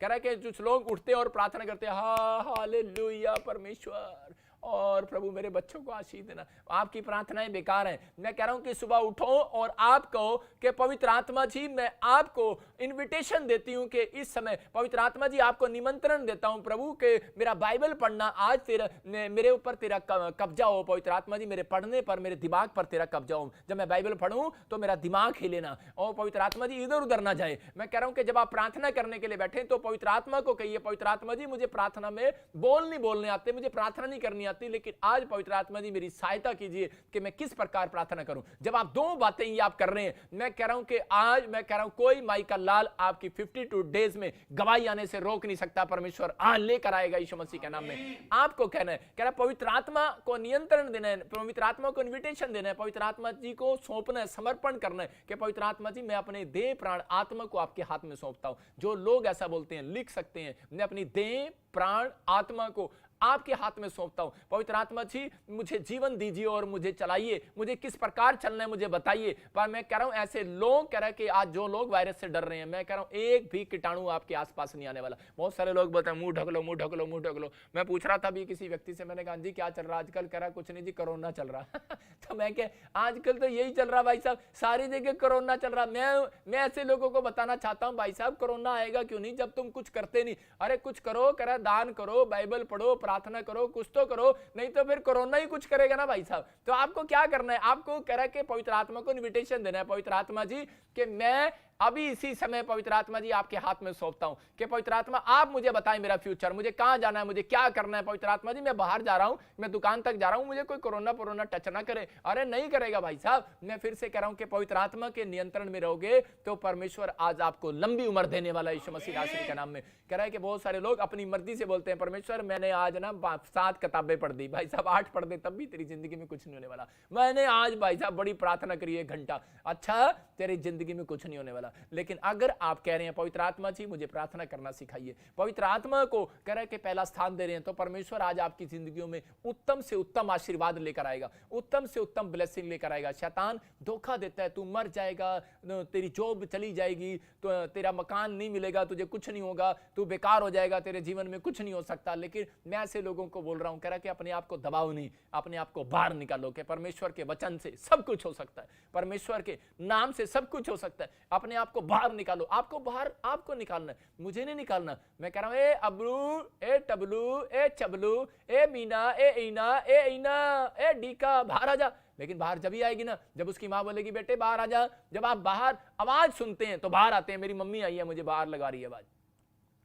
कह रहा है कि कुछ लोग उठते हैं और प्रार्थना करते हैं, हालेलुया परमेश्वर, और प्रभु मेरे बच्चों को आशीष देना। आपकी प्रार्थनाएं बेकार हैं। मैं कह रहा हूं कि सुबह उठो और आप कहो कि पवित्र आत्मा जी मैं आपको इनविटेशन देती हूं कि इस समय पवित्र आत्मा जी आपको निमंत्रण देता हूं प्रभु के मेरा बाइबल पढ़ना आज तेरा मेरे ऊपर तेरा कब्जा हो। पवित्र आत्मा जी मेरे पढ़ने पर मेरे दिमाग पर तेरा कब्जा हो। जब मैं बाइबल पढ़ूं तो मेरा दिमाग हिलेना, और पवित्र आत्मा जी इधर उधर ना जाए। मैं कह रहा हूं कि जब आप प्रार्थना करने के लिए बैठे तो पवित्र आत्मा को कहिए, पवित्र आत्मा जी मुझे प्रार्थना में बोलने आते, मुझे प्रार्थना नहीं करनी आती, लेकिन आज पवित्र आत्मा जी मेरी सहायता कीजिए कि मैं किस प्रकार प्रार्थना करूं। जब आप दो बातें ये आप कर रहे हैं, मैं कह रहा हूं कि आज मैं कह रहा हूं कोई माई का लाल आपकी 52 डेज में गवाही आने से रोक नहीं सकता। परमेश्वर आज लेकर आएगा यीशु मसीह के नाम में। आपको कहना है, कह रहा पवित्र आत्मा को नियंत्रण देना है, पवित्र आत्मा को इन्विटेशन देना है, पवित्र आत्मा जी को सौंपना है, समर्पण करना है कि पवित्र आत्मा जी मैं अपने देह प्राण आत्मा को आपके हाथ में सौंपता हूं। जो लोग ऐसा बोलते हैं लिख सकते हैं, मैं अपनी देह प्राण आत्मा को आपके हाथ में सौंपता हूं। पवित्र आत्मा जी मुझे जीवन दीजिए और मुझे चलाइए, मुझे किस प्रकार चलना है मुझे बताइए। पर मैं कह रहा हूं ऐसे लोग कह रहे हैं कि आज जो लोग वायरस से डर रहे हैं, मैं कह रहा हूं एक भी कीटाणु आपके आसपास नहीं आने वाला। बहुत सारे लोग बोलते हैं मुंह ढक लो, मुंह ढक लो, मुंह ढक लो। मैं पूछ रहा था अभी किसी व्यक्ति से, मैंने कहा जी क्या चल रहा है आजकल? कह रहा कुछ नहीं जी, कोरोना चल रहा तो मैं कह आजकल तो यही चल रहा भाई साहब, सारी जगह कोरोना चल रहा। मैं ऐसे लोगों को बताना चाहता हूं भाई साहब कोरोना आएगा क्यों नहीं जब तुम कुछ करते नहीं। अरे कुछ करो, कह रहा दान करो, बाइबल पढ़ो, प्रार्थना करो, कुछ तो करो, नहीं तो फिर कोरोना ही कुछ करेगा ना भाई साहब। तो आपको क्या करना है? आपको कह रहा है कि पवित्र आत्मा को इन्विटेशन देना है, पवित्र आत्मा जी कि मैं अभी इसी समय पवित्र आत्मा जी आपके हाथ में सौंपता हूं कि पवित्र आत्मा आप मुझे बताएं मेरा फ्यूचर, मुझे कहां जाना है, मुझे क्या करना है। पवित्र आत्मा जी मैं बाहर जा रहा हूं, मैं दुकान तक जा रहा हूं, मुझे कोई कोरोना टच ना करे। अरे नहीं करेगा भाई साहब। मैं फिर से कह रहा हूं कि पवित्र आत्मा के नियंत्रण में रहोगे तो परमेश्वर आज आपको लंबी उम्र देने वाला यीशु मसीह नासरी के नाम में। कह रहा है कि बहुत सारे लोग अपनी मर्जी से बोलते हैं परमेश्वर मैंने आज ना 7 किताबें पढ़ दी। भाई साहब 8 पढ़ दे तब भी तेरी जिंदगी में कुछ नहीं होने वाला। मैंने आज भाई साहब बड़ी प्रार्थना करी 1 घंटा, अच्छा तेरी जिंदगी में कुछ नहीं होने वाला। लेकिन अगर आप कह रहे हैं पवित्र आत्मा जी मुझे प्रार्थना करना सिखाइए, पवित्र आत्मा को कह रहे हैं कि पहला स्थान दे रहे हैं, तो परमेश्वर आज आपकी जिंदगियों में उत्तम से उत्तम आशीर्वाद लेकर आएगा, उत्तम से उत्तम ब्लेसिंग लेकर आएगा। शैतान धोखा देता है, तू मर जाएगा, तेरी जॉब चली जाएगी, तो तेरा मकान नहीं मिलेगा, तुझे कुछ नहीं होगा, तू बेकार हो जाएगा, तेरे जीवन में कुछ नहीं हो सकता। लेकिन मैं ऐसे लोगों को बोल रहा हूं, कह रहा है कि अपने आप को दबाओ नहीं, अपने आप को बाहर निकालो कि परमेश्वर के वचन से सब कुछ हो सकता है, परमेश्वर के नाम से सब कुछ हो सकता है। अपने आप को बाहर निकालो, आपको बाहर आपको निकालना है, मुझे नहीं निकालना। मैं कह रहा हूं ए अबरू, ए टबलू, ए चबलू, ए मीना, ए ईना, ए ईना, ए डीका बाहर आ जा। लेकिन बाहर जब ही आएगी ना जब उसकी मां बोलेगी बेटे बाहर आ जा। जब आप बाहर आवाज सुनते हैं तो बाहर आते हैं, मेरी मम्मी आई है मुझे बाहर लगा रही है आवाज,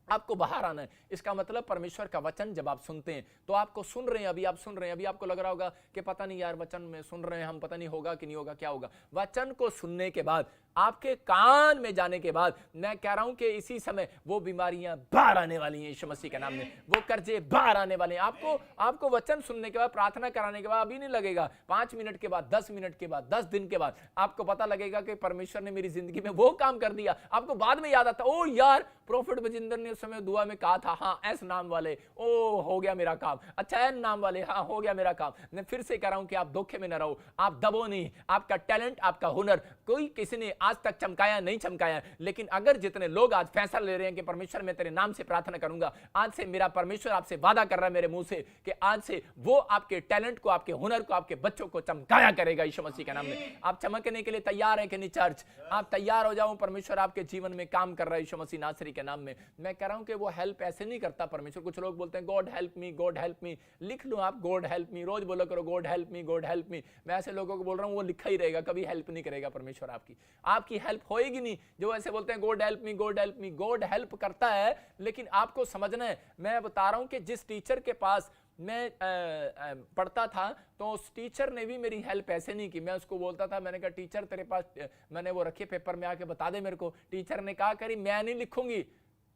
आपको बाहर आना है। इसका मतलब परमेश्वर का वचन जब आप सुनते हैं तो आपको सुन रहे हैं, अभी आप सुन रहे हैं, अभी आपको लग रहा होगा कि पता नहीं यार वचन में सुन रहे हैं हम, पता नहीं होगा कि नहीं होगा, क्या होगा। वचन को सुनने के बाद आपके कान में जाने के बाद मैं कह रहा हूं कि इसी समय वो बीमारियां बाहर आने वाली हैं यीशु मसीह के नाम में, वो कर्जे बाहर आने वाले हैं। आपको वचन सुनने के बाद, प्रार्थना कराने के बाद अभी नहीं लगेगा, 5 मिनट के बाद, 10 मिनट के बाद, 10 दिन के बाद आपको पता लगेगा कि परमेश्वर ने मेरी जिंदगी में वो काम कर दिया। आपको बाद में याद आता ओ यार प्रोफेट बजिंदर ने उस समय दुआ में कहा था, हाँ एस नाम वाले, ओ हो गया मेरा काम, अच्छा एन नाम वाले, हाँ हो गया मेरा काम। मैं फिर से कह रहा हूं कि आप धोखे में न रहो, आप दबो नहीं। आपका टैलेंट, आपका हुनर कोई किसी ने आज तक चमकाया नहीं चमकाया, लेकिन अगर जितने लोग आज फैसला ले रहे हैं कि परमेश्वर मैं तेरे नाम से प्रार्थना करूंगा, आज से मेरा परमेश्वर आपसे वादा कर रहा है मेरे मुंह से कि आज से वो आपके टैलेंट को, आपके हुनर को, आपके बच्चों को चमकाया करेगा यीशु मसीह के नाम में। आप चमकने के लिए तैयार हैं कि नहीं चर्च? आप तैयार हो जाओ, परमेश्वर आपके जीवन में काम कर रहा है यीशु मसीह नासरी के नाम में। मैं कह रहा हूं कि वो हेल्प ऐसे नहीं करता परमेश्वर। कुछ लोग बोलते हैं God help me, God help me, लिख लो आप गॉड हेल्प मी, रोज बोलो करो God help me, God help me. मैं ऐसे लोगों को बोल रहा हूं वो लिखा ही रहेगा, कभी हेल्प नहीं करेगा परमेश्वर आपकी हेल्प होएगी नहीं। जो ऐसे बोलते हैं God help me, God help me, God help करता है, लेकिन आपको समझना है, मैं बता रहा हूं कि जिस टीचर के पास मैं पढ़ता था तो उस टीचर ने भी मेरी हेल्प ऐसे नहीं की। मैं उसको बोलता था, मैंने कहा टीचर तेरे पास, मैंने वो रखे पेपर में आके बता दे मेरे को। टीचर ने कहा करी मैं नहीं लिखूंगी।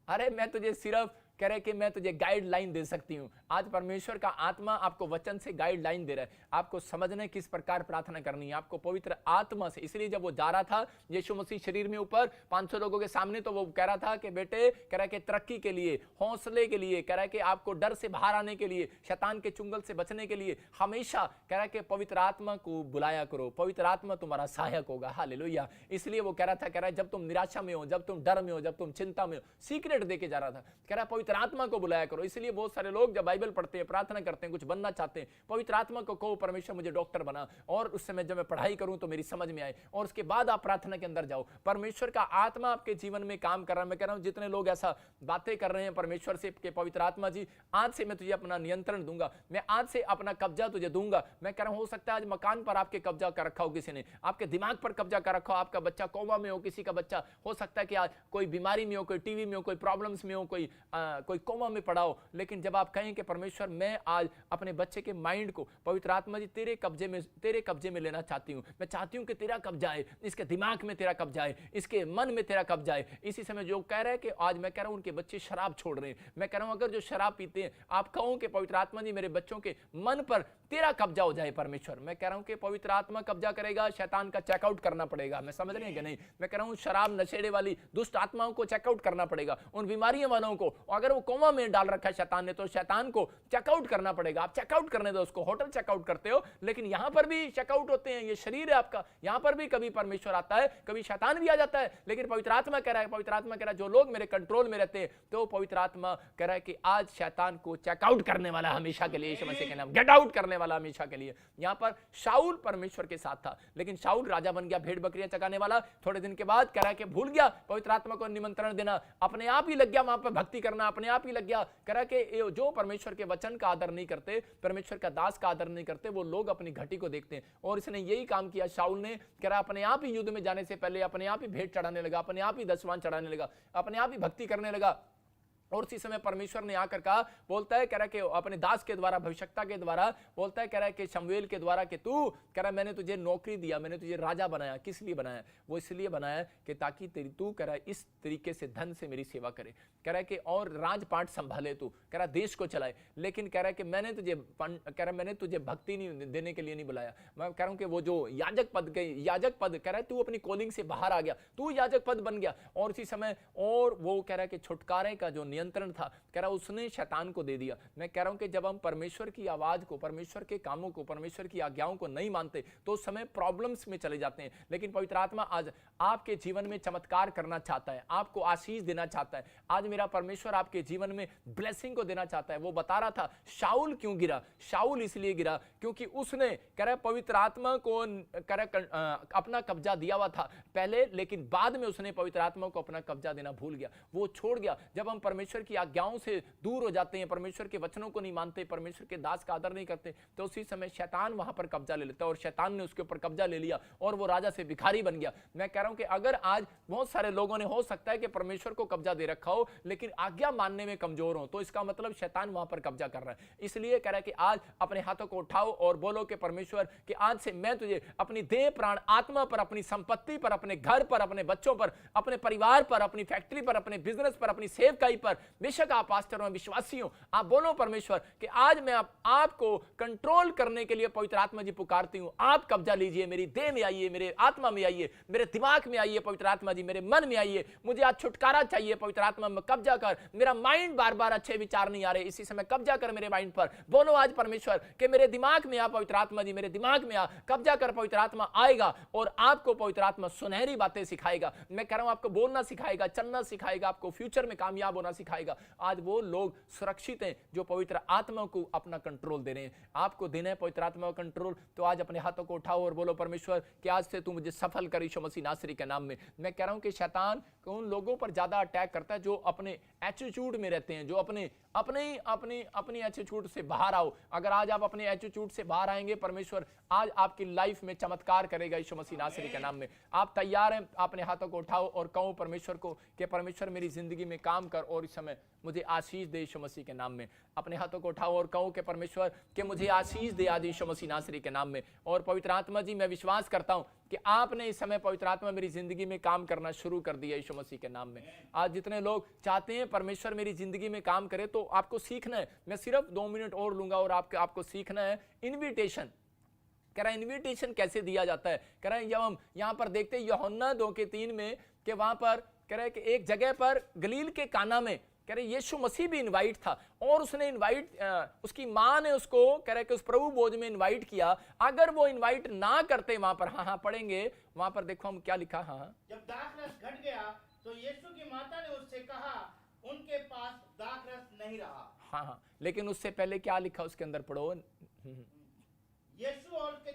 अरे मैं तुझे सिर्फ कह रहे कि मैं तुझे गाइडलाइन दे सकती हूं। आज परमेश्वर का आत्मा आपको वचन से गाइडलाइन दे रहा है, आपको समझने किस प्रकार प्रार्थना करनी है, आपको पवित्र आत्मा से। इसलिए जब वो जा रहा था यीशु मसीह शरीर में ऊपर 500 लोगों के सामने, तो वो कह रहा था कि बेटे, कह रहा है कि तरक्की के लिए, हौसले के लिए, कह रहा है कि आपको डर से बाहर आने के लिए, शैतान के चुंगल से बचने के लिए हमेशा कह रहा है कि पवित्र आत्मा को बुलाया करो, पवित्र आत्मा तुम्हारा सहायक होगा। हालेलुया। इसलिए वो कह रहा था, कह रहा है जब तुम निराशा में हो, जब तुम डर में हो, जब तुम चिंता में हो, सीक्रेट देके जा रहा था, कह रहा है पवित्र आत्मा को बुलाया करो। इसलिए बहुत सारे लोग जब बाइबल पढ़ते हैं, प्रार्थना करते हैं, कुछ बनना चाहते हैं, पवित्र आत्मा को कहो परमेश्वर मुझे डॉक्टर बना, और उस समय जब मैं पढ़ाई करूं तो मेरी समझ में आए, और उसके बाद आप प्रार्थना के अंदर जाओ। परमेश्वर का आत्मा आपके जीवन में काम कर रहा है। मैं कह रहा हूं जितने लोग ऐसा बातें कर रहे हैं परमेश्वर से कि पवित्र आत्मा जी आज से मैं तुझे अपना नियंत्रण दूंगा, मैं आज से अपना कब्जा तुझे दूंगा। मैं कह रहा हूं हो सकता है आज मकान पर आपके कब्जा कर रखा हो किसी ने, आपके दिमाग पर कब्जा कर रखा हो, आपका बच्चा कोमा में हो, किसी का बच्चा हो सकता है कि आज कोई बीमारी में हो, कोई टीवी में हो, कोई प्रॉब्लम्स में हो, कोई कोमा में पड़ा हो। लेकिन जब आप कहें कि परमेश्वर मैं आज अपने बच्चे के माइंड को पवित्र आत्मा जी तेरे कब्जे में लेना चाहती हूं, मैं चाहती हूं कि तेरा कब्जा है, इसके दिमाग में तेरा कब्जा है, इसके मन में तेरा कब्जा है। इसी समय जो कह रहे हैं कि आज मैं कह रहा हूं उनके बच्चे शराब छोड़ रहे हैं, मैं कह रहा हूं अगर जो शराब पीते हैं, आप कहो कि पवित्र आत्मा जी मेरे बच्चों के मन पर तेरा कब्जा हो जाए परमेश्वर। मैं कह रहा हूं कि पवित्र आत्मा कब्जा करेगा, शैतान का चेकआउट करना पड़ेगा। मैं समझ रहे हैं कि नहीं? मैं कह रहा हूं शराब नशेड़े वाली दुष्ट आत्माओं को चेकआउट करना पड़ेगा, उन बीमारियों वालों को। अगर वो कोमा में डाल रखा है शैतान ने, तो शैतान को चेकआउट करना पड़ेगा। आप चेकआउट करने दो उसको, होटल चेकआउट करते हो, लेकिन यहां पर भी चेकआउट होते हैं, ये शरीर है आपका, यहां पर भी कभी परमेश्वर आता है, कभी शैतान भी आ जाता है, लेकिन पवित्र आत्मा कह रहा है, पवित्र आत्मा कह रहा है जो लोग मेरे कंट्रोल में रहते हैं, तो पवित्र आत्मा कह रहा है कि आज शैतान को चेकआउट करने वाला हमेशा के लिए, यीशु मसीह के नाम, गेट आउट करने वाला हमेशा के लिए। यहां पर शाऊल परमेश्वर के साथ था, लेकिन शाऊल राजा बन गया, भेड़ बकरियां चगाने वाला। थोड़े दिन के बाद कह रहा है कि भूल गया पवित्र आत्मा को निमंत्रण देना, अपने आप ही लग गया वहां पर भक्ति करना, अपने आप ही लग गया। कह रहा है कि जो परमेश्वर के वचन का आदर नहीं करते, परमेश्वर का दास का आदर नहीं करते, वो लोग अपनी घटी को देखते हैं। और इसने यही काम किया शाऊल ने। कह रहा अपने आप ही युद्ध में जाने से पहले अपने आप ही भेंट चढ़ाने लगा, अपने आप ही दशवान चढ़ाने लगा, अपने आप ही भक्ति करने लगा। और उसी समय परमेश्वर ने आकर कहा, बोलता है, कह रहा है कि अपने दास के द्वारा, भविष्यता के द्वारा बोलता है, कह रहा है कि शमूएल के द्वारा कि तू, कह रहा है मैंने तुझे नौकरी दिया, मैंने तुझे राजा बनाया। किस लिए बनाया? वो इसलिए बनाया कि ताकि तेरी तू, कह रहा है इस तरीके से धन से मेरी सेवा करे, कह रहा है कि और राजपाट संभाले तू, कह रहा देश को चलाए। लेकिन कह रहा है कि मैंने तुझे, कह रहा मैंने तुझे भक्ति नहीं देने के लिए नहीं बुलाया। मैं कह रहा हूं कि वो जो याजक पद कह रहा है तू अपनी कॉलिंग से बाहर आ गया, तू याजक पद बन गया। और उसी समय और वो कह रहा है कि छुटकारे का जो नियंत्रण था, कह रहा उसने शैतान को दे दिया। मैं कह रहा हूं कि जब हम परमेश्वर की आवाज को, परमेश्वर के कामों को, परमेश्वर की आज्ञाओं को नहीं मानते, तो उस समय प्रॉब्लम्स में चले जाते हैं। लेकिन पवित्र आत्मा आज आपके जीवन में चमत्कार करना चाहता है, आपको आशीष देना चाहता है। आज मेरा परमेश्वर आपके जीवन में ब्लेसिंग को देना चाहता है। वो बता रहा था शाऊल क्यों गिरा, शाऊल इसलिए गिरा क्योंकि उसने, कह रहा पवित्र आत्मा को, कह रहा अपना कब्जा दिया हुआ था पहले, लेकिन बाद में उसने पवित्र आत्मा को अपना कब्जा देना भूल गया, वो छोड़ गया। जब हम परमेश्वर की आज्ञाओं से दूर हो जाते हैं, परमेश्वर के वचनों को नहीं मानते, परमेश्वर के दास का आदर नहीं करते, तो उसी समय शैतान वहां पर कब्जा ले लेता है। और शैतान ने उसके ऊपर कब्जा ले लिया और वो राजा से भिखारी बन गया। मैं कह रहा हूं कि अगर आज बहुत सारे लोगों ने, हो सकता है कि परमेश्वर को कब्जा दे रखा हो, लेकिन आज्ञा मानने में कमजोर हो, तो इसका मतलब शैतान वहां पर कब्जा कर रहा है। इसलिए कह रहा है कि आज अपने हाथों को उठाओ और बोलो कि परमेश्वर कि आज से मैं तुझे अपनी देह, प्राण, आत्मा पर, अपनी संपत्ति पर, अपने घर पर, अपने बच्चों पर, अपने परिवार पर, अपनी फैक्ट्री पर, अपने बिजनेस पर, अपनी सेवकाई पर, बेशक आप पास्टर और विश्वासी हो, आप बोलो परमेश्वर कि आज मैं आपको कंट्रोल करने के लिए पवित्र आत्मा जी पुकारती हूं। आप कब्जा लीजिए, मेरी देह में आइए, मेरे आत्मा में आइए, मेरे दिमाग में आइए पवित्र आत्मा जी, मेरे मन में आइए। मुझे आज छुटकारा चाहिए पवित्र आत्मा में, कब्जा कर। मेरा माइंड बार बार अच्छे विचार नहीं आ रहे, इसी समय कब्जा कर मेरे माइंड पर। बोलो आज परमेश्वर कि मेरे दिमाग में आ पवित्र आत्मा जी, मेरे दिमाग में आ, कब्जा कर। पवित्र आत्मा आएगा और आपको पवित्र आत्मा सुनहरी बातें सिखाएगा। मैं कह रहा हूं आपको बोलना सिखाएगा, चलना सिखाएगा, आपको फ्यूचर में कामयाब होना सिखाएगा। आज वो लोग सुरक्षित हैं जो पवित्र आत्मा को अपना कंट्रोल दे रहे हैं। आपको देना है पवित्र आत्मा का कंट्रोल, तो आज अपने हाथों को उठाओ और बोलो परमेश्वर कि आज से तू मुझे सफल कर यीशु मसीह नासरी के नाम में। मैं कह रहा हूं कि शैतान उन लोगों पर ज्यादा अटैक करता है जो अपने एटीट्यूड में रहते हैं, जो अपनी एटीट्यूड से बाहर आओ। अगर आज आप अपने एटीट्यूड से बाहर आएंगे, परमेश्वर आज आपकी लाइफ में चमत्कार करेगा यीशु मसीह नासरी के नाम में। आप तैयार हैं? अपने हाथों को उठाओ और कहो परमेश्वर को कि परमेश्वर मेरी जिंदगी में काम कर और इस समय मुझे आशीष दे यीशु मसीह के नाम में। अपने हाथों को उठाओ और कहो कि परमेश्वर के मुझे आशीष दे आज यीशु मसीह नासरी के नाम में। और पवित्र आत्मा जी, मैं विश्वास करता हूं कि आपने इस समय पवित्र आत्मा मेरी जिंदगी में काम करना शुरू कर दिया यीशु मसीह के नाम में। आज जितने लोग चाहते हैं परमेश्वर मेरी जिंदगी में काम करे, तो आपको सीखना है। मैं सिर्फ 2 मिनट और लूंगा और आपको सीखना है इन्विटेशन। कह रहा है इन्विटेशन कैसे दिया जाता है। कह रहा है जब हम यहाँ पर देखते हैं यूहन्ना 2:3 में कि वहां पर कह रहा है कि एक जगह पर गलील के काना में कह रहे यीशु मसीह भी इनवाइट था और उसने इनवाइट उसकी मां ने उसको कह रहे कि उस प्रभु भोज में इनवाइट किया। अगर वो इनवाइट ना करते वहां पर, हाँ पढ़ेंगे वहां पर, देखो हम क्या लिखा। हाँ, जब दाखरस घट गया तो यीशु की माता ने उससे कहा उनके पास दाखरस नहीं रहा। हाँ, लेकिन उससे पहले क्या लिखा उसके अंदर, पढ़ो। यीशु और उसके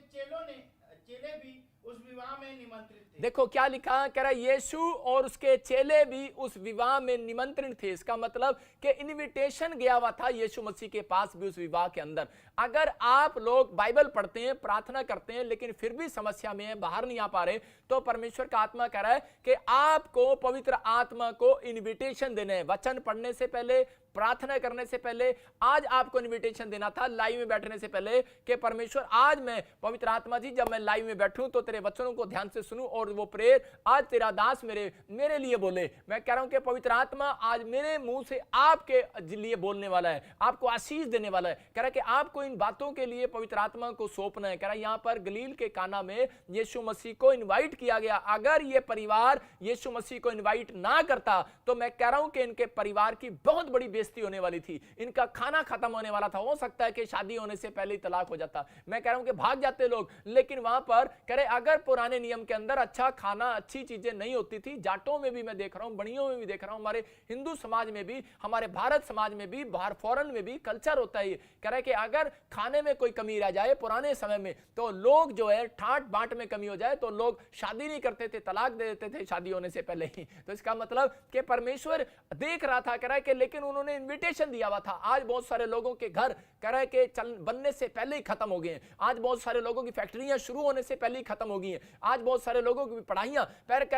चेले भी उस विवाह में निमंत्रित थे। देखो क्या लिखा, कह रहा यीशु और उसके चेले भी उस विवाह में निमंत्रित थे। इसका मतलब कि इनविटेशन गया हुआ था यीशु मसीह के पास भी उस विवाह के अंदर। अगर आप लोग बाइबल पढ़ते हैं, प्रार्थना करते हैं, लेकिन फिर भी समस्या में है, बाहर नहीं आ पा रहे, तो परमेश्वर का आत्मा कह रहा है कि आपको पवित्र आत्मा को इनविटेशन देना है। वचन पढ़ने से पहले, प्रार्थना करने से पहले आज आपको इनविटेशन देना था लाइव में बैठने से पहले कि परमेश्वर आज मैं पवित्र आत्मा जी जब मैं लाइव में बैठूं तो तेरे वचनों को ध्यान से सुनूं और वो प्रेयर आज तेरा दास मेरे लिए बोले। मैं कह रहा हूं कि पवित्र आत्मा आज मेरे मुंह से आपके लिए बोलने वाला है, आपको आशीष देने वाला है। कह रहा है कि आपको इन बातों के लिए पवित्र आत्मा को सौंपना है। कह रहा है यहां पर गलील के काना में यीशु मसीह को इन्वाइट किया गया। अगर ये परिवार यीशु मसीह को इन्वाइट ना करता तो मैं कह रहा हूं कि इनके परिवार की बहुत बड़ी बेइज्जती होने वाली थी, इनका खाना खत्म होने वाला था। हो सकता है कि शादी होने से पहले ही तलाक हो जाता। मैं कह रहा हूं कि भाग जाते लोग। लेकिन वहां पर कह रहे अगर पुराने नियम के अंदर अच्छा खाना, अच्छी चीजें नहीं होती थी, जाटों में भी मैं देख रहा हूं, बणियों में भी देख रहा हूं, हमारे हिंदू समाज में भी, हमारे भारत समाज में भी, बाहर फॉरेन में भी कल्चर होता है। कह रहे कि अगर खाने में कोई कमी रह जाए पुराने समय में तो लोग जो है ठाट बाट में कमी हो जाए तो लोग शादी नहीं करते थे, तलाक दे देते थे शादी होने से पहले ही। तो इसका मतलब कि परमेश्वर देख रहा था, कह रहा है कि लेकिन उन्होंने इन्विटेशन दिया हुआ था। आज बहुत सारे लोगों के घर कह रहा है कि बनने से पहले ही खत्म हो गए हैं। आज बहुत सारे लोगों की फैक्ट्रियां शुरू होने से पहले ही खत्म हो गई हैं। आज बहुत सारे लोगों की पढ़ाइयां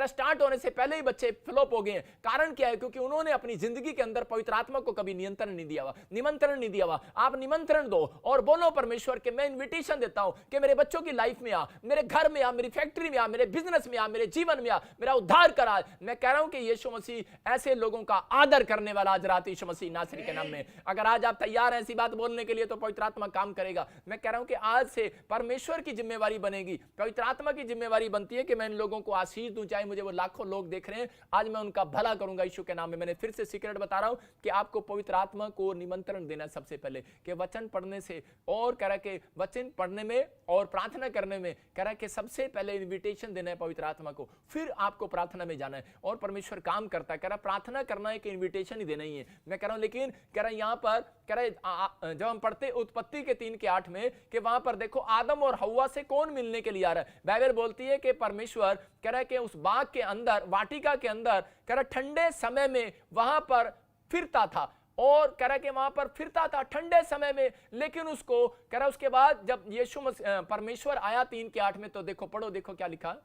स्टार्ट होने से पहले ही बच्चे फ्लॉप हो गए हैं। कारण क्या है? क्योंकि उन्होंने अपनी जिंदगी के अंदर पवित्र आत्मा को कभी निमंत्रण नहीं दिया हुआ। आप निमंत्रण दो और बोलो परमेश्वर के मैं इन्विटेशन देता हूं कि मेरे बच्चों की लाइफ में आ, मेरे घर में आ, मेरी फैक्ट्री में आ, मेरे बिजनेस में आ, मेरे जीवन में आ, मेरा उद्धार करा। मैं कह रहा हूं कि यीशु मसीह ऐसे लोगों का आदर करने वाला आज रात यीशु मसीह नासरी के नाम में। अगर आज आप तैयार हैं ऐसी बात बोलने के लिए तो पवित्र आत्मा काम करेगा। मैं कह रहा हूं कि आज से परमेश्वर की जिम्मेवारी बनेगी, पवित्र आत्मा की जिम्मेवारी बनती है कि मैं इन लोगों को आशीष दूं। चाहे मुझे वो लाखों लोग देख रहे हैं, आज मैं उनका भला करूंगा यीशु के नाम में। मैंने फिर से सीक्रेट बता रहा हूं कि आपको पवित्र आत्मा को निमंत्रण देना सबसे पहले कि वचन पढ़ने से और कह रहा कि वचन पढ़ने में और प्रार्थना करने में कह रहा कि सबसे पहले इन्विटेशन देना है पवित्र आत्मा को, फिर आपको प्रार्थना में जाना है और परमेश्वर काम करता है। कह रहा प्रार्थना करना है कि इन्विटेशन ही देना ही है। मैं कह रहा हूं लेकिन कह रहा यहां पर कह रहा जब हम पढ़ते उत्पत्ति के 3:8 में कि वहां पर देखो आदम और हव्वा से कौन मिलने के लिए आ रहा है। बाइबल बोलती है कि परमेश्वर कह रहा है कि उस बाग के अंदर, वाटिका के अंदर कह रहा ठंडे समय में वहां पर फिरता था और कह रहा कि वहां पर फिरता था ठंडे समय में। लेकिन उसको कह रहा उसके बाद जब यीशु परमेश्वर आया 3:8 में, तो देखो पढ़ो, देखो क्या लिखा।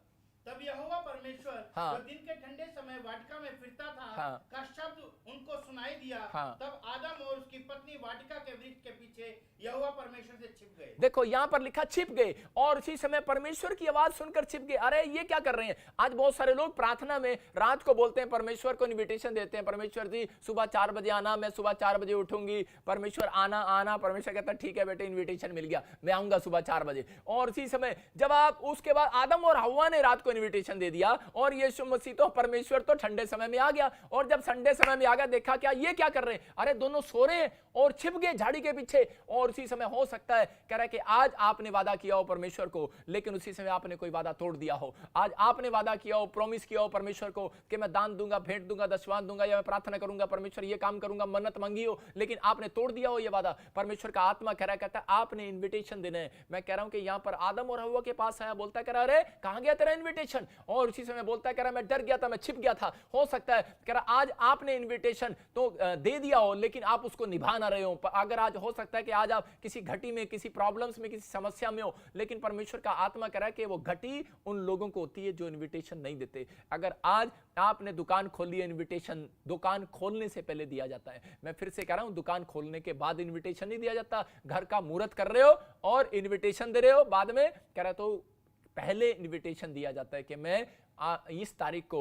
तब यहोवा परमेश्वर हाँ, जो दिन के ठंडे समय वाटिका में फिरता था हाँ, का शब्द उनको सुनाई दिया। हाँ, तब आदम और उसकी पत्नी वाटिका के वृक्ष के पीछे यहोवा परमेश्वर से छिप गए। देखो यहां पर लिखा छिप गए और उसी समय परमेश्वर की आवाज सुनकर छिप गए। अरे ये क्या कर रहे हैं? आज बहुत सारे लोग प्रार्थना में रात को बोलते हैं, परमेश्वर को इन्विटेशन देते हैं, परमेश्वर जी सुबह 4 बजे आना, मैं सुबह 4 बजे उठूंगी, परमेश्वर आना। परमेश्वर कहता है ठीक है बेटे, इन्विटेशन मिल गया, मैं आऊंगा सुबह 4 बजे। और उसी समय जब आप उसके बाद आदम और हव्वा ने रात को इन्विटेशन दे दिया और यीशु मसीह तो परमेश्वर तो ठंडे समय में आ गया। और जब ठंडे समय में आ गया, देखा क्या ये क्या कर रहे हैं? अरे दोनों सो रहे हैं और छिप गए झाड़ी के पीछे। और उसी समय हो सकता है कह रहा है कि आज आपने वादा किया हो परमेश्वर को, लेकिन उसी समय आपने कोई वादा तोड़ दिया हो। आज आपने वादा किया हो, प्रॉमिस किया हो परमेश्वर को कि मैं दान दूंगा, भेंट दूंगा, दशवान दूंगा, या मैं प्रार्थना करूंगा, परमेश्वर ये काम करूंगा, मन्नत मांगी हो, लेकिन आपने तोड़ दिया हो ये वादा। परमेश्वर का आत्मा कह रहा है, कहता है आपने इन्विटेशन देना है। मैं कह रहा हूं कि यहां पर आदम और हव्वा के पास आया, बोलता कह रहा अरे कहां गया तेरा इन्विटेशन? और उसी समय बोलता है कह रहा मैं डर गया था, मैं छिप गया था। हो सकता है कह रहा आज आपने इन्विटेशन तो दे दिया हो, लेकिन आप उसको निभा ना रहे हो। अगर आज हो सकता है कि आज आप आप किसी घटी में, किसी प्रॉब्लम्स में, किसी समस्या में हो, लेकिन परमेश्वर का आत्मा कह रहा है कि वो घटी उन लोगों को होती है जो इन्विटेशन नहीं देते। अगर आज आपने दुकान खोली है, इन्विटेशन दुकान खोलने से पहले दिया जाता है। मैं फिर से कह रहा हूं, दुकान खोलने के बाद इन्विटेशन नहीं दिया जाता। घर का मुहूर्त कर रहे हो और इन्विटेशन दे रहे हो, बाद में कह रहा तो पहले इन्विटेशन दिया जाता है कि मैं इस तारीख को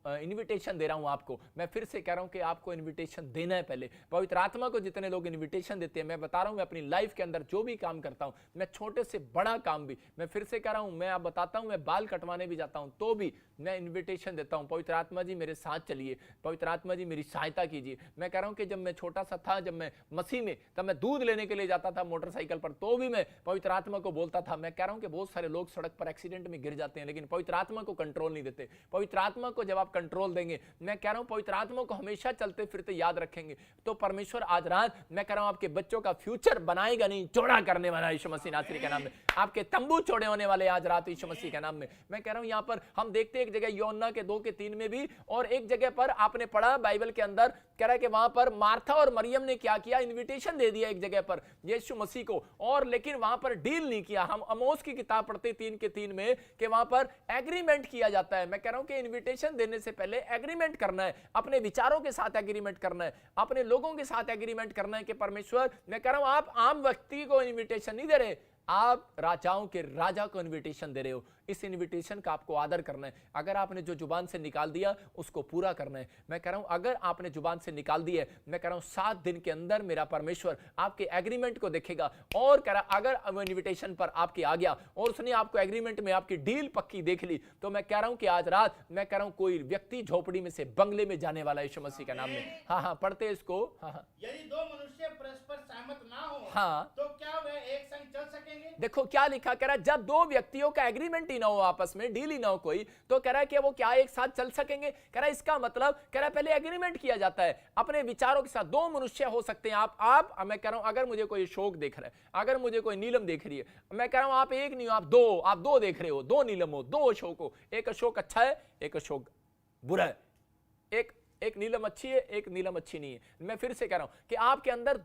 इनविटेशन दे रहा हूं आपको। मैं फिर से कह रहा हूं कि आपको इनविटेशन देना है पहले। पवित्र आत्मा को जितने लोग इनविटेशन देते हैं, मैं बता रहा हूं, मैं अपनी लाइफ के अंदर जो भी काम करता हूं, मैं छोटे से बड़ा काम भी, मैं फिर से कह रहा हूं, मैं आप बताता हूं, मैं बाल कटवाने भी जाता हूं तो भी मैं इन्विटेशन देता हूं, पवित्र आत्मा जी मेरे साथ चलिए, पवित्र आत्मा जी मेरी सहायता कीजिए। मैं कह रहा हूं कि जब मैं छोटा सा था, जब मैं मसीह में, तब मैं दूध लेने के लिए जाता था मोटरसाइकिल पर, तो भी मैं पवित्र आत्मा को बोलता था। मैं कह रहा हूं कि बहुत सारे लोग सड़क पर एक्सीडेंट में गिर जाते हैं, लेकिन पवित्र आत्मा को कंट्रोल नहीं देते। पवित्र आत्मा को जब आप कंट्रोल देंगे, मैं कह रहा हूं पवित्र आत्मा को हमेशा चलते फिरते याद रखेंगे, तो परमेश्वर आज रात मैं कह रहा हूं आपके बच्चों का फ्यूचर बनाएगा नहीं, चौड़ा करने वाला यीशु मसीह नासरी के नाम में। आपके तंबू चौड़े होने वाले आज रात यीशु मसीह के नाम में। मैं कह रहा हूं यहां पर हम देखते हैं एक जगह यूहन्ना के 2 के 3 में भी, और एक जगह पर आपने पढ़ा बाइबल के अंदर, कह रहा है कि वहां पर मार्था और मरियम ने क्या किया, इन्विटेशन दे दिया एक जगह पर यीशु मसीह को, और लेकिन वहां पर डील नहीं किया। हम आमोस की किताब पढ़ते 3 के 3 में कि वहां पर एग्रीमेंट किया जाता है। मैं कह रहा हूं कि इन्विटेशन देने से पहले एग्रीमेंट करना है, अपने विचारों के साथ एग्रीमेंट करना है, अपने लोगों के साथ एग्रीमेंट करना है कि परमेश्वर, मैं कह रहा हूं आप आम व्यक्ति को इन्विटेशन नहीं दे रहे, आप राजाओं के राजा को इन्विटेशन दे रहे हो। इस इन्विटेशन का आपको आदर करना है। अगर आपने जो जुबान से निकाल दिया उसको पूरा करना है। मैं कह रहा हूं अगर आपने जुबान से निकाल दिया है, मैं कह रहा हूं 7 दिन के अंदर मेरा परमेश्वर आपके एग्रीमेंट को देखेगा। और कह रहा अगर वो इन्विटेशन पर आपके आ गया और उसने आपको एग्रीमेंट में आपकी डील पक्की देख ली, तो मैं कह रहा हूं कि आज रात मैं कह रहा हूं कोई व्यक्ति झोपड़ी में से बंगले में जाने वाला है यीशु मसीह के नाम में। हाँ, पढ़ते इसको। हाँ, यदि 2 मनुष्य परस्पर सहमत ना हो, हाँ, तो क्या वे एक संग चल सकेंगे? देखो क्या लिखा, कह रहा है जब 2 व्यक्तियों का एग्रीमेंट ही ना हो, आपस में डील ही ना हो कोई, तो कह रहा है कि वो क्या एक साथ चल सकेंगे? कह रहा है इसका मतलब, कह रहा है पहले एग्रीमेंट किया जाता है अपने विचारों के साथ। 2 मनुष्य हो सकते हैं। आप मैं कह रहा हूं अगर मुझे कोई अशोक देख रहा है, अगर मुझे कोई नीलम देख रही है, मैं कह रहा हूं आप एक नहीं हो, आप दो देख रहे हो, 2 नीलम हो, 2 अशोक हो, एक अशोक अच्छा है, एक अशोक बुरा है, एक नीलम अच्छी है, एक नीलम अच्छी नहीं है। मैं फिर से कह रहा हूं कि आपके अंदर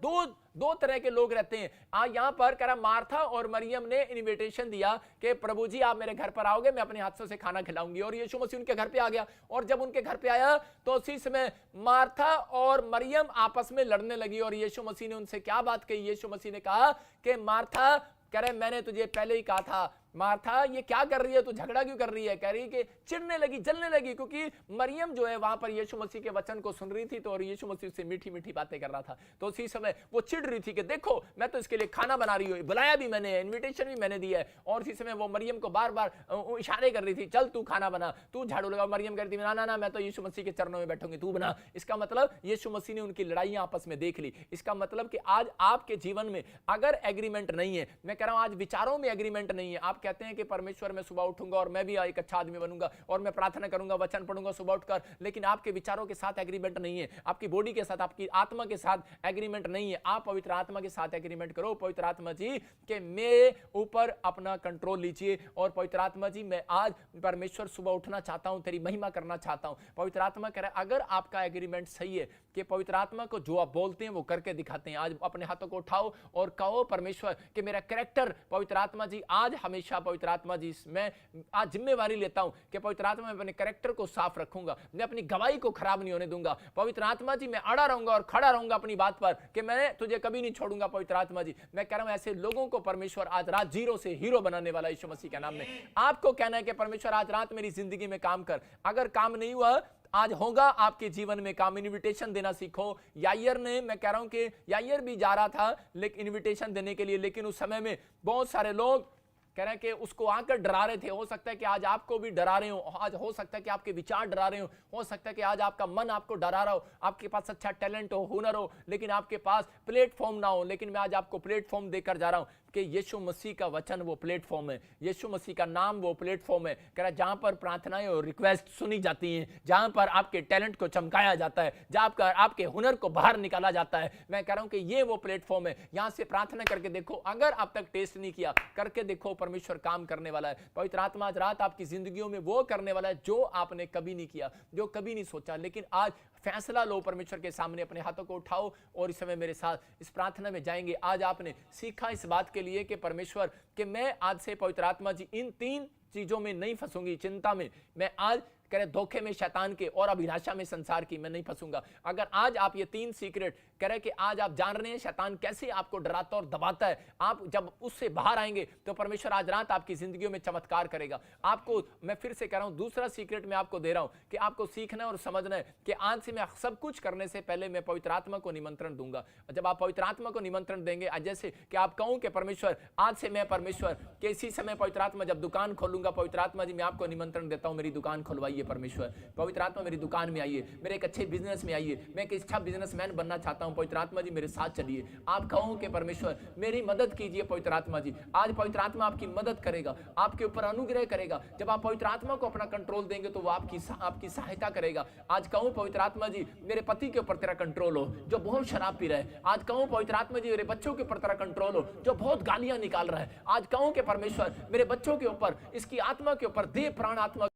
दो तरह के लोग रहते हैं। यहां पर कह रहा मार्था और मरियम ने इनविटेशन दिया कि प्रभु जी आप मेरे घर पर आओगे, मैं अपने हाथों से खाना खिलाऊंगी, और यीशु मसीह उनके घर पे आ गया। और जब उनके घर पे आया तो उसी समय मार्था और मरियम आपस में लड़ने लगी, और यीशु मसीह ने उनसे क्या बात कही? यीशु मसीह ने कहा कि मार्था, कह रहे मैंने तुझे पहले ही कहा था, मार्था ये क्या कर रही है, तू झगड़ा क्यों कर रही है? कह रही कि चिढ़ने लगी, जलने लगी, क्योंकि मरियम जो है वहां पर यीशु मसीह के वचन को सुन रही थी, तो और यीशु मसीह से मीठी मीठी बातें कर रहा था। तो उसी समय वो चिढ़ रही थी कि देखो मैं तो इसके लिए खाना बना रही हूँ, बुलाया भी मैंने, इन्विटेशन भी मैंने दिया है। और उसी समय वो मरियम को बार बार इशारे कर रही थी, चल तू खाना बना, तू झाड़ू लगा। मरियम कहती ना ना ना, मैं तो यीशु मसीह के चरणों में बैठूंगी, तू बना। इसका मतलब यीशु मसीह ने उनकी लड़ाइयां आपस में देख ली। इसका मतलब कि आज आपके जीवन में अगर एग्रीमेंट नहीं है, मैं कह रहा हूं आज विचारों में एग्रीमेंट नहीं है, आप कहते हैं कि परमेश्वर मैं सुबह उठूंगा और मैं भी एक अच्छा आदमी बनूंगा और मैं प्रार्थना करूंगा, वचन पढ़ूंगा सुबह उठकर, लेकिन आपके विचारों के साथ एग्रीमेंट नहीं है, आपकी बॉडी के साथ, आपकी आत्मा के साथ एग्रीमेंट नहीं है। आप पवित्र आत्मा के साथ एग्रीमेंट करो, पवित्र आत्मा जी के मेरे ऊपर अपना कंट्रोल लीजिए, और पवित्र आत्मा जी मैं आज परमेश्वर सुबह उठना चाहता हूं, तेरी महिमा करना चाहता हूं। पवित्र आत्मा कह रहा है अगर आपका एग्रीमेंट सही है कि पवित्र आत्मा को जो आप बोलते हैं वो करके दिखाते हैं, आज अपने हाथों को उठाओ और कहो परमेश्वर कि मेरा कैरेक्टर, पवित्र आत्मा जी आज हमेशा, पवित्र आत्मा जी मैं आज जिम्मेवारी लेता हूं कि पवित्र आत्मा मैं अपने कैरेक्टर को साफ रखूंगा, मैं अपनी गवाही को खराब नहीं होने दूंगा। पवित्र आत्मा जी मैं अड़ा रहूंगा और खड़ा रहूंगा अपनी बात पर कि मैं तुझे कभी नहीं छोड़ूंगा। पवित्र आत्मा जी मैं कह रहा हूं ऐसे लोगों को परमेश्वर आज रात जीरो से हीरो बनाने वाला यीशु मसीह के नाम में। आपको कहना है कि परमेश्वर आज रात मेरी जिंदगी में काम कर। अगर काम नहीं हुआ, आज होगा आपके जीवन में काम। इनविटेशन देना सीखो। यायर ने, मैं कह रहा हूं कि यायर भी जा रहा था लेकिन इनविटेशन देने के लिए, लेकिन उस समय में बहुत सारे लोग कह रहे हैं कि उसको आकर डरा रहे थे। हो सकता है कि आज आपको भी डरा रहे हो, आज हो सकता है कि आपके विचार डरा रहे हो सकता है कि आज आपका मन आपको डरा रहा हो, आपके पास अच्छा टैलेंट हो, हुनर हो, लेकिन आपके पास प्लेटफॉर्म ना हो। लेकिन मैं आज आपको प्लेटफॉर्म देकर जा रहा हूं कि यीशु मसीह का वचन वो प्लेटफॉर्म है, यीशु मसीह का नाम वो प्लेटफॉर्म है। कह रहा है जहां पर प्रार्थनाएं और रिक्वेस्ट सुनी जाती हैं, जहां पर आपके टैलेंट को चमकाया जाता है, जहां पर आपके हुनर को बाहर निकाला जाता है। मैं कह रहा हूं कि ये वो प्लेटफॉर्म है, यहां से प्रार्थना करके देखो। अगर अब तक टेस्ट नहीं किया, करके देखो, परमेश्वर काम करने वाला है। पवित्र आत्मा आज रात आपकी जिंदगियों में वो करने वाला है जो आपने कभी नहीं किया, जो कभी नहीं सोचा, लेकिन आज फैसला लो, परमेश्वर के सामने अपने हाथों को उठाओ और इस समय मेरे साथ इस प्रार्थना में जाएंगे। आज आपने सीखा इस बात के लिए कि परमेश्वर कि मैं आज से पवित्र आत्मा जी इन 3 चीजों में नहीं फंसूंगी, चिंता में, मैं आज कह रहे धोखे में, शैतान के और अभिलाषा में, संसार की मैं नहीं फंसूंगा। अगर आज आप ये 3 सीक्रेट कह रहे कि आज आप जान रहे हैं शैतान कैसे आपको डराता और दबाता है, आप जब उससे बाहर आएंगे तो परमेश्वर आज रात आपकी जिंदगियों में चमत्कार करेगा। आपको मैं फिर से कह रहा हूं, दूसरा सीक्रेट मैं आपको दे रहा हूं कि आपको सीखना और समझना है कि आज से मैं सब कुछ करने से पहले मैं पवित्र आत्मा को निमंत्रण दूंगा। जब आप पवित्र आत्मा को निमंत्रण देंगे, जैसे कि आप कहूं कि परमेश्वर आज से मैं परमेश्वर के इसी समय पवित्र आत्मा जब दुकान खोलूंगा, पवित्र आत्मा जी मैं आपको निमंत्रण देता हूं, मेरी दुकान खुलवाइए परमेश्वर। पवित्र आत्मा मेरी दुकान में आइए, मेरे एक अच्छे बिजनेस में आइए, मैं एक अच्छा बिजनेसमैन बनना चाहता हूं, पवित्र आत्मा जी मेरे साथ चलिए। आप कहो कि परमेश्वर मेरी मदद कीजिए पवित्र आत्मा जी। आज पवित्र आत्मा आपकी मदद करेगा, आपके ऊपर अनुग्रह करेगा। जब आप पवित्र आत्मा को अपना कंट्रोल देंगे तो वो आपकी सहायता करेगा। आज कहूं पवित्र आत्मा जी मेरे पति के ऊपर तेरा कंट्रोल हो जो बहुत शराब पी रहा है। आज कहूं पवित्र आत्मा जी मेरे बच्चों के ऊपर तेरा कंट्रोल हो जो बहुत गालियां निकाल रहा है। आज कहूं कि परमेश्वर मेरे बच्चों के ऊपर, इसकी आत्मा के ऊपर, देह प्राण आत्मा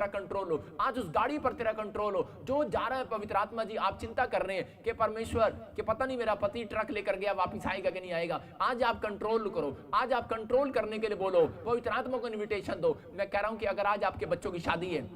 कंट्रोल हो। आज उस गाड़ी पर तेरा कंट्रोल हो जो जा रहा है। पवित्र आत्मा जी आप चिंता कर रहे हैं कि परमेश्वर कि पता नहीं मेरा पति ट्रक लेकर गया, वापस आएगा कि नहीं आएगा। आज आप कंट्रोल करो, आज आप कंट्रोल करने के लिए बोलो, पवित्र आत्मा को इनविटेशन दो। मैं कह रहा हूं कि अगर आज आपके बच्चों की शादी है,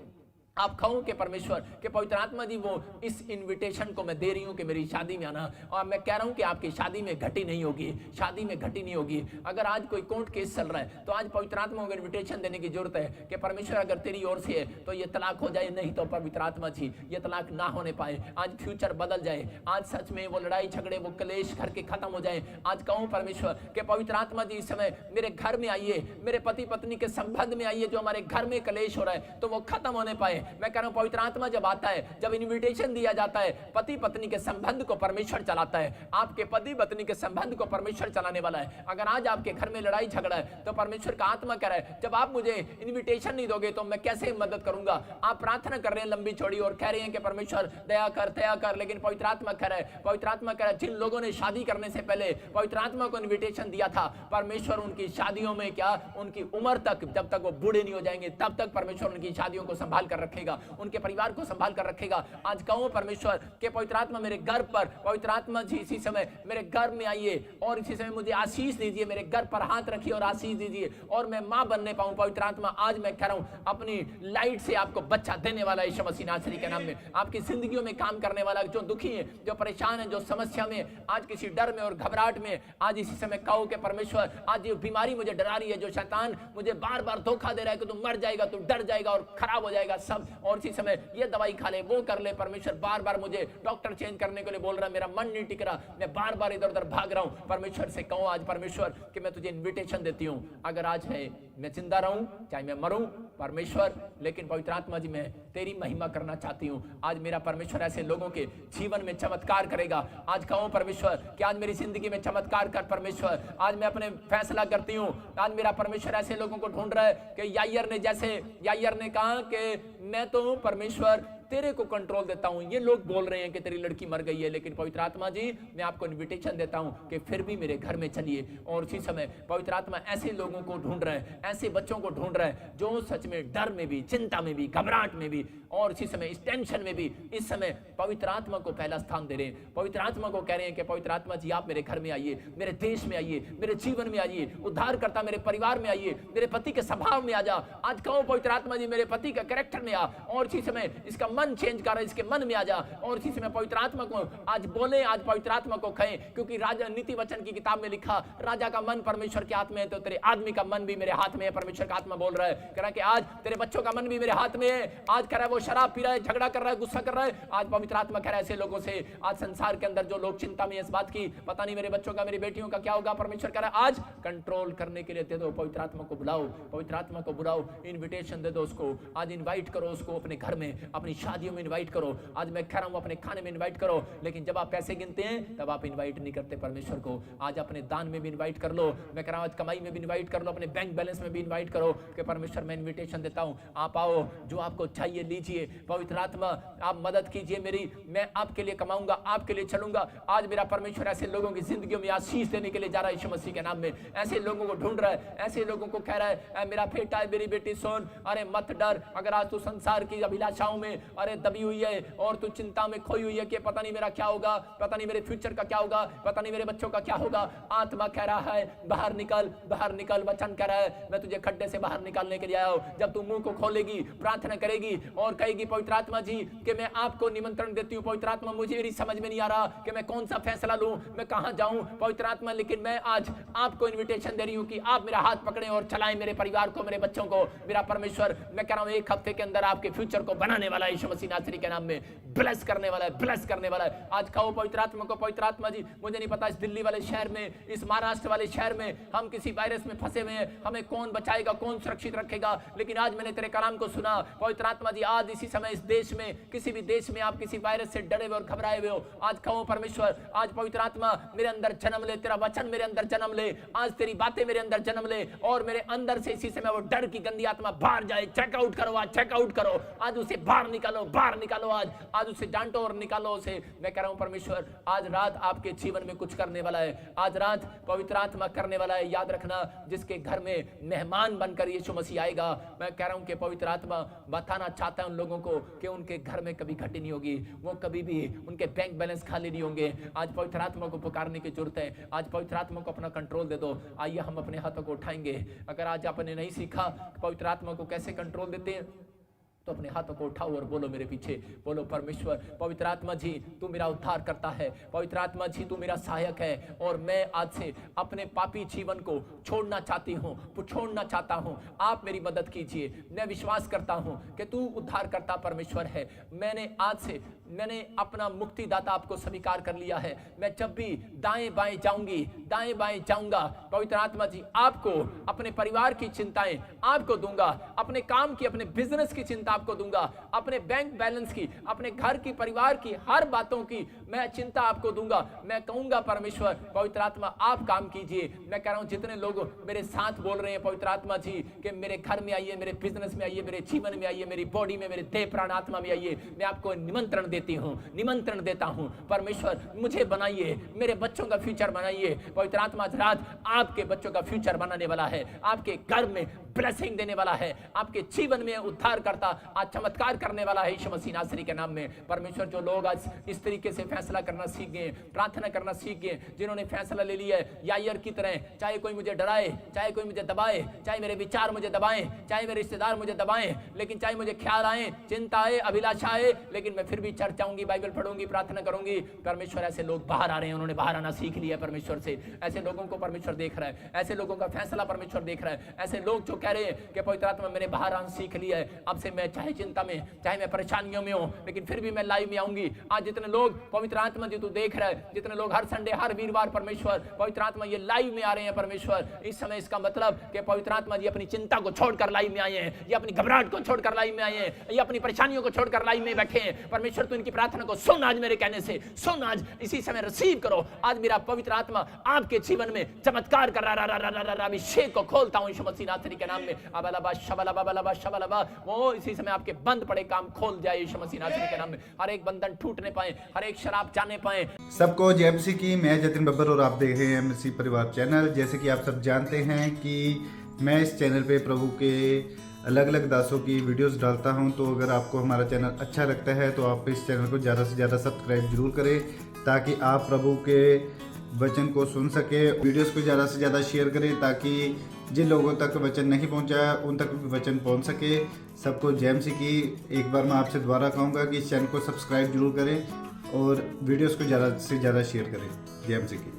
आप कहो कि परमेश्वर के पवित्र आत्मा जी वो इस इनविटेशन को मैं दे रही हूं कि मेरी शादी में आना। और मैं कह रहा हूं कि आपकी शादी में घटी नहीं होगी, शादी में घटी नहीं होगी। अगर आज कोई कोर्ट केस चल रहा है तो आज पवित्र आत्मा को इनविटेशन देने की जरूरत है कि परमेश्वर अगर तेरी ओर से है तो ये तलाक हो जाए, नहीं तो पवित्र आत्मा जी ये तलाक ना होने पाए, आज फ्यूचर बदल जाए, आज सच में वो लड़ाई झगड़े वो कलेश घर के खत्म हो जाए। आज कहूं परमेश्वर के पवित्र आत्मा जी इस समय मेरे घर में आइए, मेरे पति पत्नी के संबंध में आइए, जो हमारे घर में कलेश हो रहा है तो वो खत्म होने पाए। मैं कह रहा हूं पवित्र आत्मा जब आता है, जब इनविटेशन दिया जाता है, पति पत्नी के संबंध को परमेश्वर चलाता है। आपके पति पत्नी के संबंध को परमेश्वर चलाने वाला है। अगर आज आपके घर में लड़ाई झगड़ा है तो परमेश्वर का आत्मा कह रहा है जब आप मुझे इनविटेशन नहीं दोगे तो मैं कैसे मदद करूंगा। आप प्रार्थना कर रहे हैं लंबी चौड़ी और कह रहे हैं कि परमेश्वर दया कर, लेकिन पवित्र आत्मा कह रहा है, पवित्र आत्मा कह रहा है जिन लोगों ने शादी करने से पहले पवित्र आत्मा को इनविटेशन दिया था, परमेश्वर उनकी शादियों में क्या, उनकी उम्र तक, जब तक वो बूढ़े नहीं हो जाएंगे तब तक परमेश्वर उनकी शादियों को संभाल कर रखेगा, उनके परिवार को संभाल कर रखेगा। आज कहूं परमेश्वर के पवित्र आत्मा मेरे घर पर, पवित्र आत्मा जी इसी समय मेरे घर में आइए और इसी समय मुझे आशीष दीजिए, मेरे घर पर हाथ रखिए और आशीष दीजिए और मैं मां बनने पाऊं। पवित्र आत्मा आज मैं कह रहा हूं अपनी लाइट से आपको बच्चा देने वाला यीशु मसीह नासरी के नाम में, आपकी जिंदगियों में काम करने वाला, जो दुखी है, जो परेशान है, जो समस्या में, आज किसी डर में और घबराहट में, आज इसी समय कहो कि परमेश्वर आज ये बीमारी मुझे डरा रही है, जो शैतान मुझे बार बार धोखा दे रहा है कि तू मर जाएगा, तू डर जाएगा और खराब हो जाएगा सब, और इसी समय ये दवाई खा ले, वो कर ले। परमेश्वर बार बार मुझे डॉक्टर चेंज करने के लिए बोल रहा है, मेरा मन नहीं टिक रहा, मैं बार बार इधर उधर भाग रहा हूं। परमेश्वर से कहो आज परमेश्वर कि मैं तुझे इनविटेशन देती हूं, अगर आज है मैं जिंदा रहूं चाहे मैं मरूं परमेश्वर, लेकिन पवित्र आत्मा जी मैं तेरी महिमा करना चाहती हूं। आज मेरा परमेश्वर ऐसे लोगों के जीवन में चमत्कार करेगा। आज कहो परमेश्वर कि आज मेरी जिंदगी में चमत्कार कर परमेश्वर। आज मैं अपने फैसला करती हूं, आज मेरा परमेश्वर ऐसे लोगों को ढूंढ रहा है कि यायर ने कहा कि मैं तो परमेश्वर तेरे को कंट्रोल देता हूं। ये लोग बोल रहे हैं कि तेरी लड़की मर गई है, लेकिन पवित्र आत्मा जी मैं आपको इनविटेशन देता हूं कि फिर भी मेरे घर में चलिए। और उसी समय पवित्र आत्मा ऐसे लोगों को ढूंढ रहे हैं, ऐसे बच्चों को ढूंढ रहे हैं जो सच में डर में भी, चिंता में भी, घबराहट में भी और इसी समय इस टेंशन में भी इस समय पवित्र आत्मा को पहला स्थान दे रहे हैं। पवित्र आत्मा को कह रहे हैं कि पवित्र आत्मा जी आप मेरे घर में आइए, मेरे देश में आइए, मेरे जीवन में आइए, उद्धार करता मेरे परिवार में आइए, मेरे पति के स्वभाव में आ जा। आज कहो पवित्र आत्मा जी मेरे पति का कैरेक्टर में आ, और इसी समय इसका मन चेंज कर, इसके मन में आ जा। और इसी समय पवित्र आत्मा को आज बोले, आज पवित्र आत्मा को कहें, क्योंकि राजा नीति वचन की किताब में लिखा राजा का मन परमेश्वर के हाथ में है, तो तेरे आदमी का मन भी मेरे हाथ में है। परमेश्वर का आत्मा बोल रहा है, कह रहा है कि आज तेरे बच्चों का मन भी मेरे हाथ में है। आज कह रहा है वो शराब पी रहा है, झगड़ा कर रहा है, गुस्सा कर रहा है, आज पवित्र आत्मा कह रहा है ऐसे लोगों से, आज संसार के अंदर जो लोग चिंता में इस बात की पता नहीं मेरे बच्चों का, मेरी बेटियों का क्या होगा, परमेश्वर कह रहा है आज कंट्रोल करने के लिए दे दो। पवित्र आत्मा को बुलाओ, पवित्र आत्मा को बुलाओ, इनविटेशन दे दो उसको, आज इनवाइट करो उसको अपने घर में, अपनी शादियों में इन्वाइट करो, आज मैं कह रहा हूँ अपने खाने में इन्वाइट करो, लेकिन जब आप पैसे गिनते हैं तब आप इन्वाइट नहीं करते परमेश्वर को। आज अपने दान में भी इन्वाइट कर लो, मैं कह रहा हूँ आज कमाई में भी इन्वाइट कर लो, अपने बैंक बैलेंस में भी इन्वाइट करो कि परमेश्वर मैं इन्विटेशन देता हूँ, आप आओ, जो आपको चाहिए लीजिए। पवित्र आत्मा आप मदद कीजिए मेरी, मैं आपके लिए कमाऊंगा, आपके लिए चलूंगा। आज मेरा परमेश्वर ऐसे लोगों की जिंदगियों में आशीष देने के लिए जा रहा है यीशु मसीह के नाम में। ऐसे लोगों को ढूंढ रहा है, ऐसे लोगों को कह रहा है मेरा बेटा है, मेरी बेटी सुन, अरे मत डर। अगर आज तू संसार की अभिलाषाओं में अरे दबी हुई है और तू चिंता में खोई हुई है कि पता नहीं मेरा क्या होगा, पता नहीं मेरे फ्यूचर का क्या होगा, पता नहीं मेरे बच्चों का क्या होगा, आत्मा कह रहा है बाहर निकल, बाहर निकल। वचन कह रहा है मैं तुझे खड्डे से बाहर निकालने के लिए आया हूं। जब तू मुंह को खोलेगी, प्रार्थना करेगी और कहेगी पवित्र आत्मा जी कि मैं आपको निमंत्रण देती हूँ, पवित्र आत्मा मुझे मेरी समझ में नहीं आ रहा कि मैं कौन सा फैसला लूं, मैं कहां जाऊं पवित्र आत्मा, लेकिन मैं आज आपको इन्विटेशन दे रही हूं कि आप मेरा हाथ पकड़ें और चलाएं मेरे परिवार को, मेरे बच्चों को। मेरा परमेश्वर मैं कह रहा हूं एक हफ्ते के अंदर आपके फ्यूचर को बनाने वाला है, यीशु मसीह नासरी के नाम में ब्लेस करने वाला है, ब्लेस करने वाला है। आज कहो पवित्र आत्मा को, पवित्र आत्मा जी मुझे नहीं पता इस दिल्ली वाले शहर में, इस महाराष्ट्र वाले शहर में हम किसी वायरस में फंसे हुए हैं, हमें कौन बचाएगा, कौन सुरक्षित रखेगा, लेकिन आज मैंने तेरे कलाम को सुना पवित्र आत्मा जी, आज इसी समय इस देश में, किसी भी देश में आप किसी वायरस से डरे हुए और घबराए हुए हो, आज कहो परमेश्वर आज पवित्र आत्मा मेरे अंदर जन्म ले, तेरा वचन मेरे अंदर जन्म ले, आज तेरी बातें मेरे अंदर जन्म ले और मेरे अंदर से इसी समय वो डर की गंदी आत्मा बाहर जाए। चेकआउट करो, आज चेकआउट करो, आज उसे बाहर निकालो, बाहर निकालो, आज उसे डांटो और निकालो उसे। मैं कह रहा हूं परमेश्वर आज रात आपके जीवन में कुछ करने वाला है, आज रात पवित्र आत्मा करने वाला है। याद रखना जिसके घर में मेहमान बनकर यीशु मसीह आएगा, मैं कह रहा हूं कि पवित्र आत्मा बताना चाहता है उन लोगों को कि उनके घर में कभी घटी नहीं होगी, वो कभी भी उनके बैंक बैलेंस खाली नहीं होंगे। आज पवित्र आत्मा को पुकारने की जरूरत है, आज पवित्र आत्मा को अपना कंट्रोल दे दो। आइए हम अपने हाथों को उठाएंगे। अगर आज आपने नहीं सीखा पवित्र आत्मा को कैसे कंट्रोल देते हैं तो अपने हाथों को उठाओ और बोलो मेरे पीछे, बोलो परमेश्वर पवित्र आत्मा जी तू मेरा उद्धार करता है, पवित्र आत्मा जी तू मेरा सहायक है और मैं आज से अपने पापी जीवन को छोड़ना चाहती हूँ, छोड़ना चाहता हूँ, आप मेरी मदद कीजिए। मैं विश्वास करता हूँ कि तू उद्धार करता परमेश्वर है। मैंने अपना मुक्तिदाता आपको स्वीकार कर लिया है। मैं जब भी दाएं बाएं जाऊंगी, दाएं बाएं जाऊंगा, पवित्र आत्मा जी आपको अपने परिवार की चिंताएं आपको दूंगा, अपने काम की, अपने बिजनेस की चिंता आपको दूंगा, अपने बैंक बैलेंस की, अपने घर की, परिवार की हर बातों की मैं चिंता आपको दूंगा। मैं कहूंगा परमेश्वर पवित्र आत्मा आप काम कीजिए। मैं कह रहा हूं जितने लोग मेरे साथ बोल रहे हैं पवित्र आत्मा जी कि मेरे घर में आइए, मेरे बिजनेस में आइए, मेरे जीवन में आइए, मेरी बॉडी में, मेरे देह प्राण आत्मा में आइए, मैं आपको निमंत्रण देती हूं, निमंत्रण देता हूं। परमेश्वर मुझे बनाइए, मेरे बच्चों का फ्यूचर बनाइए। पवित्र आत्मा आज रात आपके बच्चों का फ्यूचर बनाने वाला है, आपके घर में ब्लेसिंग देने वाला है, आपके जीवन में उद्धार करता आज चमत्कार करने वाला है यीशु मसीह नासरी के नाम में। परमेश्वर जो लोग आज इस तरीके से फैसला करना सीख गए, प्रार्थना करना सीख गए, जिन्होंने फैसला ले लिया है यायर की तरह, चाहे कोई मुझे डराए, चाहे कोई मुझे दबाए, चाहे मेरे विचार मुझे दबाएं, चाहे मेरे रिश्तेदार मुझे दबाएं, लेकिन चाहे मुझे ख्याल आए, चिंता आए, अभिलाषा आए, लेकिन मैं फिर भी चर्च आऊंगी, बाइबल पढ़ूंगी, प्रार्थना करूंगी। परमेश्वर ऐसे लोग बाहर आ रहे हैं, उन्होंने बाहर आना सीख लिया परमेश्वर से। ऐसे लोगों को परमेश्वर देख रहा है, ऐसे लोगों का फैसला परमेश्वर देख रहा है। ऐसे लोग जो कह रहे हैं कि पवित्र आत्मा मैंने बाहर आना सीख लिया है, अब से मैं चाहे चिंता में, चाहे मैं परेशानियों में हूं, लेकिन फिर भी मैं लाइव में आऊंगी। आज जितने लोग पवित्र आत्मा जी तू देख रहा है, जितने लोग हर संडे, हर वीरवार परमेश्वर पवित्र आत्मा ये लाइव में आ रहे हैं परमेश्वर, इस समय इसका मतलब कि पवित्र आत्मा जी अपनी चिंता को छोड़कर लाइव में आए हैं, ये अपनी घबराहट को छोड़कर लाइव में आए हैं, ये अपनी परेशानियों को छोड़कर लाइव में बैठे हैं। परमेश्वर तू इनकी प्रार्थना को सुन, आज मेरे कहने से सुन, आज इसी समय रिसीव करो। आज मेरा पवित्र आत्मा आपके जीवन में चमत्कार कर रहा, अभिषेक को खोलता हूं यीशु मसीह नासरी के नाम में। अबलबा शबलबा बलबा शबलबा, वो इसी समय आपके बंद पड़े काम खोल जाए यीशु मसीह नासरी के नाम में। हर एक बंधन टूटने पाए, हर एक शराब जाने पाए। सबको जय मसीह की। मैं जतिन बब्बर और आप देख रहे हैं मसीह परिवार चैनल। जैसे कि आप सब जानते हैं कि मैं इस चैनल पे प्रभु के अलग अलग दासों की वीडियोस डालता हूं, तो अगर आपको हमारा चैनल अच्छा लगता है तो आप इस चैनल को ज़्यादा से ज़्यादा सब्सक्राइब जरूर करें, ताकि आप प्रभु के वचन को सुन सके। वीडियोस को ज़्यादा से ज़्यादा शेयर करें ताकि जिन लोगों तक वचन नहीं पहुंचा उन तक भी वचन पहुंच सके। सबको जय मसीह की। एक बार मैं आपसे दोबारा कहूँगा कि इस चैनल को सब्सक्राइब जरूर करें और वीडियोस को ज़्यादा से ज़्यादा शेयर करें। जय मसीह की।